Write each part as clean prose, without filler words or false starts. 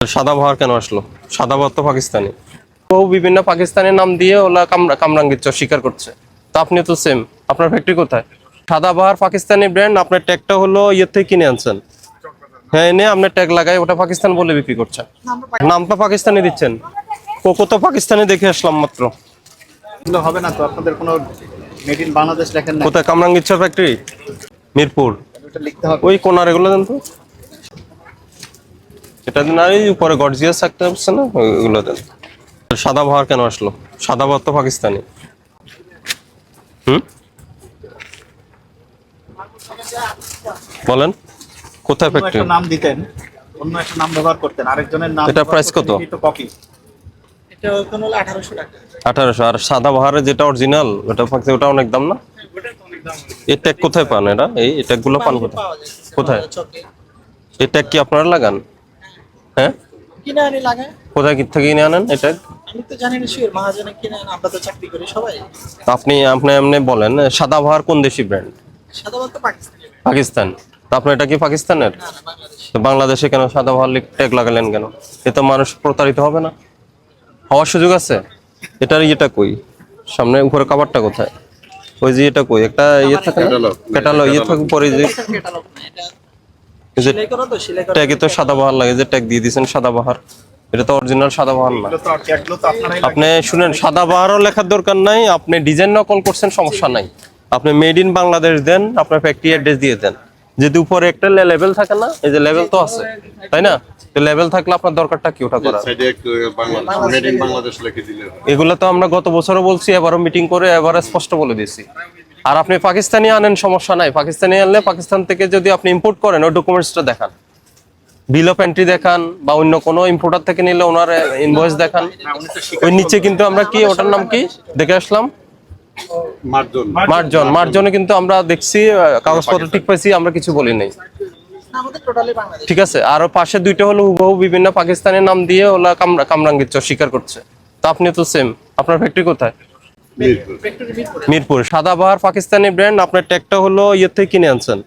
সাদাবাহার কেন আসলো? সাদাবাহার তো পাকিস্তানি। বহু বিভিন্ন পাকিস্তানি নাম দিয়ে ওরা কামরাঙ্গীর চর স্বীকার করছে। তো আপনি তো সেম, আপনার ফ্যাক্টরি কোথায়? সাদাবাহার পাকিস্তানি ব্র্যান্ড, আপনার ট্যাগটা হলো ইয়ের থেকে কিনে আনছেন। হ্যাঁ, এনে আপনার ট্যাগ লাগাই ওটা পাকিস্তান বলে বিক্রি করছেন। নামটা পাকিস্তানি দিচ্ছেন। কোকো তো পাকিস্তানি দেখে আসলাম মাত্র। এগুলো হবে না তো, আপনাদের কোনো মেড ইন বাংলাদেশ লেখেন না? কোথায়? কামরাঙ্গীর চর ফ্যাক্টরি, মিরপুর। ওটা লিখতে হবে। ওই কোনার এগুলো দেন তো, এটা দিন। আর এই উপরে গর্জিয়াস একটা আছে না, ওইগুলো দেন। সাদাবাহার কেন আসলো? সাদাবাহার তো পাকিস্তানি। বলেন কোথায় অন্য ফ্যাক্টরি? একটা নাম দিতেন, অন্য একটা নাম ব্যবহার করতেন, আরেকজনের নাম। এটা প্রাইস কত? এটা কপি। এটা কোন হলো 1800 টাকা। 1800। আর সাদাবাহারের যেটা অরিজিনাল ওটা পাকিস্তানি, ওটা অনেক দাম না? ওটা তো অনেক দাম। এই ট্যাগ কোথায় পান? এটা এই ট্যাগ গুলো পান কোথায়? কোথায় এই ট্যাগ কি আপনারা লাগান? হ্যাঁ, কিনে আনি লাগায়। কোথায় থেকে কিনে আনেন এই ট্যাগ? আমি তো জানি না শিওর, মহাজনে কিনে আনি, আমরা তো চাকরি করি সবাই। আপনি আপনি এমনি বলেন, সাদাবাহার কোন দেশি ব্র্যান্ড? সাধারণত পাকিস্তানি। পাকিস্তান। তো আপনার এটা কি পাকিস্তানের? না না, বাংলাদেশ। তো বাংলাদেশে কেন সাদাবাহার ট্যাগ লাগালেন কেন? এ তো মানুষ প্রতারিত হবে না? হওয়ার সুযোগ আছে? এটার ইয়েটা কই? সামনে উপরে কাভারটা কোথায়? ওই যে এটা কই? একটা ইয়ে থাকে না, ক্যাটালগ ইয়ে থাকে উপরে যে এটা ক্যাটালগ না, এটা সেলাই করা তো, সেলাই করা। ট্যাগে তো সাদাবাহার লাগে, যে ট্যাগ দিয়ে দিয়েছেন সাদাবাহার, এটা তো অরিজিনাল সাদাবাহার না। এগুলো তো ট্যাগগুলো তো আপনারাই আপনি শুনেন, সাদাবাহারও লেখার দরকার নাই, আপনি ডিজাইন নকল করছেন সমস্যা নাই, আপনি মেড ইন বাংলাদেশ দেন, আপনার ফ্যাক্টরি অ্যাড্রেস দিয়ে দেন। যদি উপরে একটা লেভেল থাকে না, এই যে লেভেল তো আছে তাই না, তো লেভেল থাকলে আপনার দরকারটা কি ওটা করা? সাইডে একটু বাংলাদেশ মেড ইন বাংলাদেশ লিখে দিলে হয়। এগুলো তো আমরা গত বছরও বলছি, এবারও মিটিং করে এবারে স্পষ্ট বলে দিয়েছি। আর আপনি পাকিস্তানি আনেন সমস্যা নাই, পাকিস্তানি আনলে পাকিস্তান থেকে যদি আপনি ইম্পোর্ট করেন ওই ডকুমেন্টসটা দেখান, বিল অফ এন্ট্রি দেখান, বা অন্য কোনো ইম্পোর্টার থেকে নিলে ওনার ইনভয়েস দেখান। ওই নিচে কিন্তু আমরা কি, ওটার নাম কি দেখে আসলাম, মার্জন মার্জনে কিন্তু আমরা দেখছি কাগজপত্র ঠিক পাইছি, আমরা কিছু বলি নাই। না, আমাদের টোটালি বাংলাদেশ। ঠিক আছে। আর পাশে দুইটা হলো হুবহু বিভিন্ন পাকিস্তানি নাম দিয়ে ওরা কামরাঙ্গীর চর স্বীকার করছে। তো আপনি তো সেম, আপনার ফ্যাক্টরি কোথায়? মিরপুর। ফ্যাক্টরি মিরপুরে। মিরপুর। সাদাবাহার পাকিস্তানি ব্র্যান্ড, আপনার ট্যাগটা হলো ইয়ের থেকে কিনে আনছেন।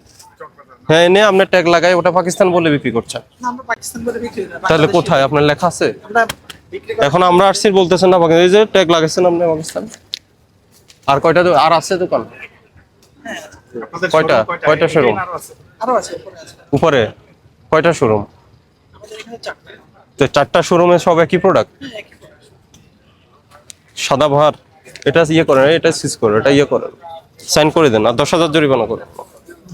হ্যাঁ, এনে আপনার ট্যাগ লাগাই ওটা পাকিস্তান বলে বিক্রি করছেন। না, আমরা পাকিস্তান বলে বিক্রি করি না। তাহলে বাংলাদেশি। কোথায় আপনার লেখা আছে? আমরা বিক্রি করি। এখন আমরা আসছি বলতেছেন না পাকিস্তান, এই যে ট্যাগ লাগাইছেন আপনি পাকিস্তান। আর কয়টা আর আছে দোকান? আপনাদের কয়টা? showroom কয়টা showroom? আরো আছে। আরো আছে, উপরে আছে। উপরে কয়টা শোরুম? আমাদের এখানে 4টা। তো 4টা শোরুমে সব একই প্রোডাক্ট? হ্যাঁ, একই product। সাদাবাহার এটা ইয়ে করেন, এটা সিজ করেন, এটা ইয়ে করেন, সাইন করে দেন, আর 10,000 জরিমানা করেন।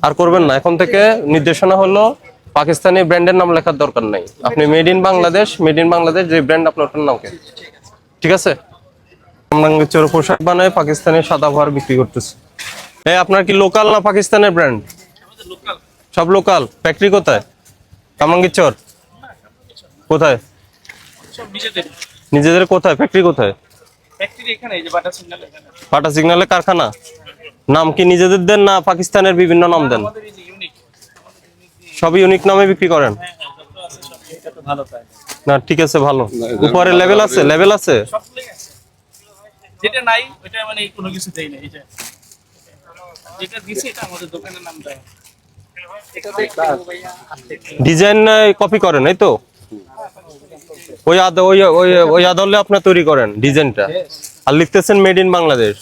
আর করবেন না, এখন থেকে নির্দেশনা হলো পাকিস্তানি ব্র্যান্ডের নাম লেখার দরকার নাই, আপনি made in Bangladesh, made in Bangladesh যে ব্র্যান্ড আপনার ওটার নাম কেন। ঠিক আছে। কামরাঙ্গীর চর পোশাক বানায় পাকিস্তানি সাদাবাহার বিক্রি করতেছে। এই আপনার কি লোকাল না পাকিস্তানের ব্র্যান্ড? সব লোকাল। ফ্যাক্টরি কোথায়? কামরাঙ্গীর চর কোথায়? সব নিজেদের। নিজেদের কোথায়? ফ্যাক্টরি কোথায়? ফ্যাক্টরি এখানে, এই যে বাটা সিগন্যাল এখানে। বাটা সিগন্যালের কারখানা। নাম কি নিজেদের দেন না পাকিস্তানের বিভিন্ন নাম দেন? আমাদের এই যে ইউনিক। সব ইউনিক নামে বিক্রি করেন? হ্যাঁ হ্যাঁ, যত আছে সব। এটা তো ভালো পায়। না ঠিক আছে, ভালো। উপরে লেভেল আছে, লেভেল আছে। সব লেগে আছে। যেটা নাই ওইটা মানে কোনো কিছু দেই না, এই যে যেটা দিছি এটা আমাদের দোকানের নাম দেয়। এটা দেখো ভাইয়া, ডিজাইন কপি করেন, এই তো ওই ওই আদলে আপনার তৈরি করেন ডিজাইনটা, আর লিখতেছেন মেড ইন বাংলাদেশ।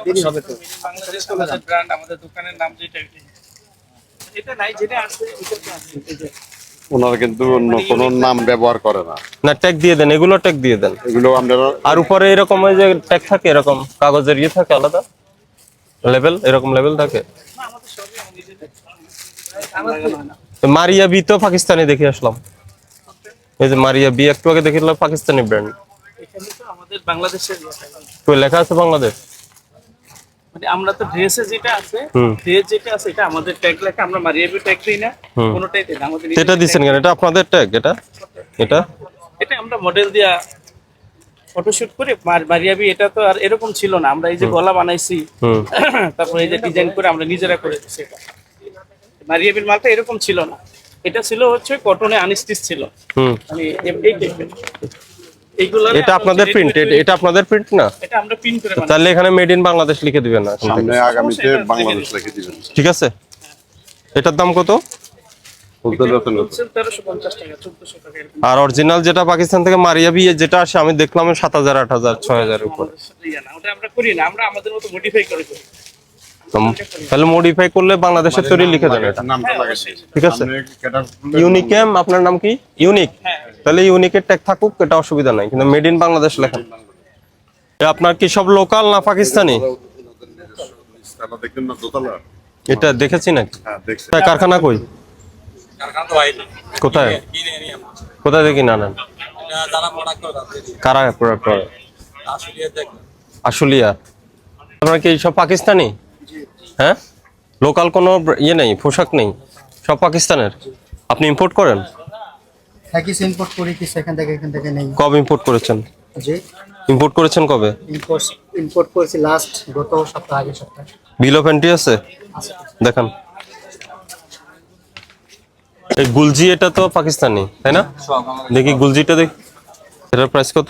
দেরি হবে তো। বাংলাদেশ আমাদের ব্র্যান্ড, আমাদের দোকানের নাম যেটা এটা নাই, যেটা আছে এটা আছে। এই যে ওনারা কিন্তু অন্য কোনো নাম ব্যবহার করে না, না, ট্যাগ দিয়ে দেন, এগুলো ট্যাগ দিয়ে দেন। এগুলো আপনারা আর উপরে এরকম ওই যে ট্যাগ থাকে, এরকম কাগজের ইয়ে থাকে আলাদা লেভেল, এরকম লেভেল থাকে। না, আমাদের সবই নিজেদের। আমাদের মারিয়া বি তো পাকিস্তানি দেখে আসলাম, এই যে মারিয়া বি একটু আগে দেখে এলাম, পাকিস্তানি ব্র্যান্ড। এখানে তো আমাদের বাংলাদেশের কই লেখা আছে বাংলাদেশ? মানে আমরা তো ড্রেসে যেটা আছে, হুম। ড্রেস যেটা আছে এটা আমাদের ট্যাগ লেখা, আমরা মারিয়াবি ট্যাগ দিই না, হুম। কোনোটাই দিই না, আমাদের এটা নিজেদের দিচ্ছেন tag। কেন? এটা আপনাদের ট্যাগ? এটা এটা এটা আমরা মডেল দিয়া ফটোশুট করে মারিয়াবি, এটা তো আর এরকম ছিল না, আমরা এই যে গলা বানাইছি, হুম। তারপরে এই যে ডিজাইন করে আমরা নিজেরা করে দিচ্ছি। এটা মারিয়াবির মালটা এরকম ছিল না, এটা ছিল হচ্ছে কটনে আনস্টিচ ছিল, হুম। মানে এই টাইপের। এইগুলো এটা আপনাদের প্রিন্ট? এটা আপনাদের প্রিন্ট না? এটা আমরা প্রিন্ট করে বানাই। তাহলে এখানে মেড ইন বাংলাদেশ লিখে দিবেন না এখন থেকে। সামনে আগামীতে বাংলাদেশ লিখে দিবেন। ঠিক আছে। এটার দাম কত? হোলসেল আছে না? হোলসেল 1350 টাকা 1400 টাকা এরকম। আর অরিজিনাল যেটা পাকিস্তান থেকে মারিয়া বিয়ে যেটা আসে আমি দেখলাম 7000 8000 6000 এর উপরে। ইয়া না, ওটা আমরা করি না, আমরা আমাদের মতো মডিফাই করে করি। তাহলে মডিফাই করলে বাংলাদেশের তৈরি লিখে দেন এটা, নামটা লাগাইছি। ঠিক আছে? আপনি ক্যাটার ইউনিকেম আপনার নাম কি? ইউনিক। তাহলে ইউনিকের ট্যাগ থাকুক, এটা অসুবিধা নাই, কিন্তু মেড ইন বাংলাদেশ লেখেন। এ আপনার কি সব লোকাল না পাকিস্তানি? তারা দেখলেন না দোতলা? এটা দেখেছি নাকি? হ্যাঁ দেখছি। তাই কারখানা কই? কোথায় কোথায় দেখি না নেন? কারা প্রোডাক্ট করে? আশুলিয়া। আপনার কি সব পাকিস্তানি? হ্যাঁ, লোকাল কোনো ইয়ে নেই, পোশাক নেই, সব পাকিস্তানের। আপনি ইম্পোর্ট করেন? হ্যাঁ, কিছু ইম্পোর্ট করি, কিছু এখান থেকে নেই। কবে ইম্পোর্ট করেছেন? যে ইম্পোর্ট করেছেন কবে? ইম্পোর্ট করেছি লাস্ট গত সপ্তাহ, আগের সপ্তাহে। বিল অফ এন্ট্রি আছে? দেখান। এই গুলজি এটা তো পাকিস্তানি তাই না? দেখি গুলজিটা দেখি, এটার প্রাইস কত?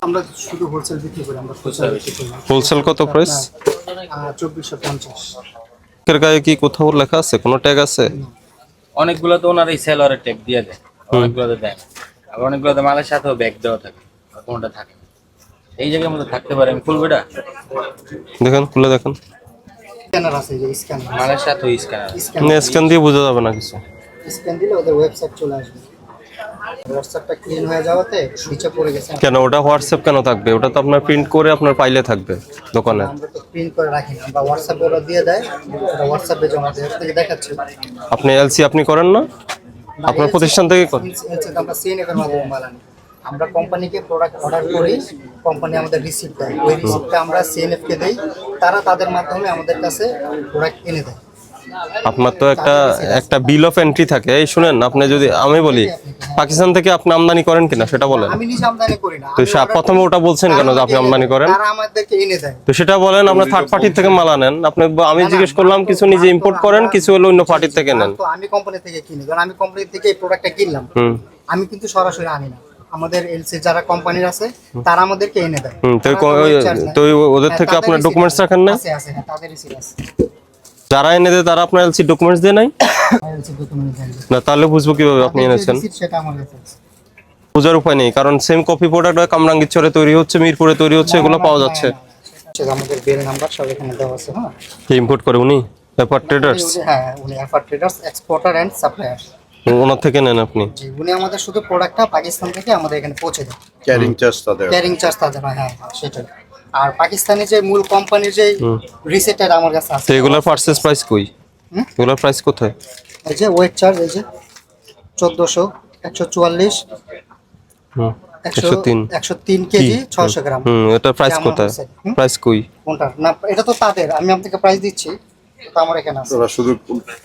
আমরা শুধু হোলসেল বিক্রি করি, আমরা খুচরা বিক্রি করি না। হোলসেল কত প্রাইস? 2450। এর গায়ে কি কোথাও লেখা আছে, কোনো ট্যাগ আছে? অনেকগুলো তো ওনার এই সেলরের ট্যাগ দিয়ে দেয়, অনেকগুলো তো দেয় না। আবার অনেকগুলো তো মালের সাথেও ব্যাগ দেওয়া থাকে, আর কোনোটা থাকে না। এই জায়গার মধ্যে থাকতে পারে, আমি খুলবো এটা? দেখেন, খুলে দেখেন। স্ক্যানার আছে, যে স্ক্যানার। মালের সাথেও স্ক্যানার। স্ক্যান দিয়ে বোঝা যাবে না কিছু। স্ক্যান দিলে ওদের ওয়েবসাইট চলে আসবে। হোয়াটসঅ্যাপটা ক্লিন হয়ে যাওয়াতে নিচে পড়ে গেছে। কেন ওটা হোয়াটসঅ্যাপ কেন থাকবে? ওটা তো আপনার প্রিন্ট করে আপনার ফাইলে থাকবে দোকানে। আমরা তো প্রিন্ট করে রাখি না, আমরা হোয়াটসঅ্যাপে ওরা দিয়ে দেয়, ওটা হোয়াটসঅ্যাপে জমা দেয়, ওটা থেকে দেখাচ্ছি। আপনি এলসি আপনি করেন না? আপনার প্রতিষ্ঠান থেকে করেন? আমরা সিএনএফ এর মাধ্যমে মাল আনি। আমরা কোম্পানিকে প্রোডাক্ট অর্ডার করি, কোম্পানি আমাদের রিসিপ্ট দেয়, ওই রিসিপ্টটা আমরা সিএনএফ কে দেই, তারা তাদের মাধ্যমে আমাদের কাছে প্রোডাক্ট কিনে দেয়। আপনার তো একটা বিল অফ এন্ট্রি থাকে। এই শুনেন, আপনি যদি আমি বলি পাকিস্তান থেকে আপনি আমদানি করেন কিনা সেটা বলেন। আমি নিজে আমদানি করি না। তো প্রথমে ওটা বলছেন কেন যে আপনি আমদানি করেন? তারা আমাদেরকে এনে দেয়। তো সেটা বলেন, আমরা থার্ড পার্টির থেকে মাল আনেন। আপনি আমি জিজ্ঞেস করলাম কিছু নিজে ইম্পোর্ট করেন, কিছু হলো অন্য পার্টির থেকে নেন। তো আমি কোম্পানি থেকে কিনি, কারণ আমি কোম্পানি থেকে এই প্রোডাক্টটা কিনলাম, আমি কিন্তু সরাসরি আনি না। আমাদের এলসি যারা কোম্পানির আছে তারা আমাদেরকে এনে দেয়। তো ওদের থেকে আপনার ডকুমেন্টস রাখেন না? আছে আছে, হ্যাঁ, তাদের রিসিপ্ট আছে। যারা এনে দেয় তারা আপনার এলসি ডকুমেন্টস দেয় নাই? এলসি ডকুমেন্ট দেয়। না, তাহলে বুঝবো কিভাবে আপনি এনেছেন? রিসিপ্ট সেটা আমার কাছে আছে। বোঝার উপায় নেই, কারণ সেম কপি প্রোডাক্ট কামরাঙ্গীরচরে তৈরি হচ্ছে, মিরপুরে তৈরি হচ্ছে, এগুলো পাওয়া যাচ্ছে। আমাদের বিল নাম্বার সব এখানে দেওয়া আছে। হ্যাঁ, ইম্পোর্ট করে উনি পেপার ট্রেডার্স? হ্যাঁ, উনি FR traders, exporter and supplier. ওনার থেকে নেন আপনি? জি, উনি আমাদের শুধু প্রোডাক্টটা পাকিস্তান থেকে আমাদের এখানে পৌঁছে দেয়। ক্যারিং চার্জ তাদের। ক্যারিং চার্জ তাদের হয়, হ্যাঁ সেটাই। আর পাকিস্তানি যে মূল কোম্পানির যে রিসেটের আমার কাছে আছে। তো এগুলোর পারচেজ প্রাইস কই? এগুলোর প্রাইস কোথায়? এই যে ওয়েট চার্জ, এই যে 1400, 144, 103 কেজি, 600 গ্রাম। এটা প্রাইস কোথায়? প্রাইস কই? কোনটা? না, এটা তো তাদের, আমি আপনাকে প্রাইস দিচ্ছি, তো আমার এখানে আছে। ওরা শুধু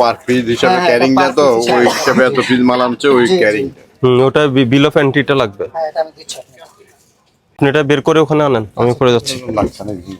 পার পিস হিসাবে হ্যাঁ, ক্যারিং per দেয়, তো piece ওই হিসাবে। হিসাবে এত পিস মাল আনছে ওই জি, জি। ক্যারিং। ওটা বিল অফ এন্ট্রিটা লাগবে। হ্যাঁ, এটা আমি দিচ্ছি আপনাকে। আপনি এটা বের করে ওখানে আনেন, আমি করে যাচ্ছি। লাগছে নাকি?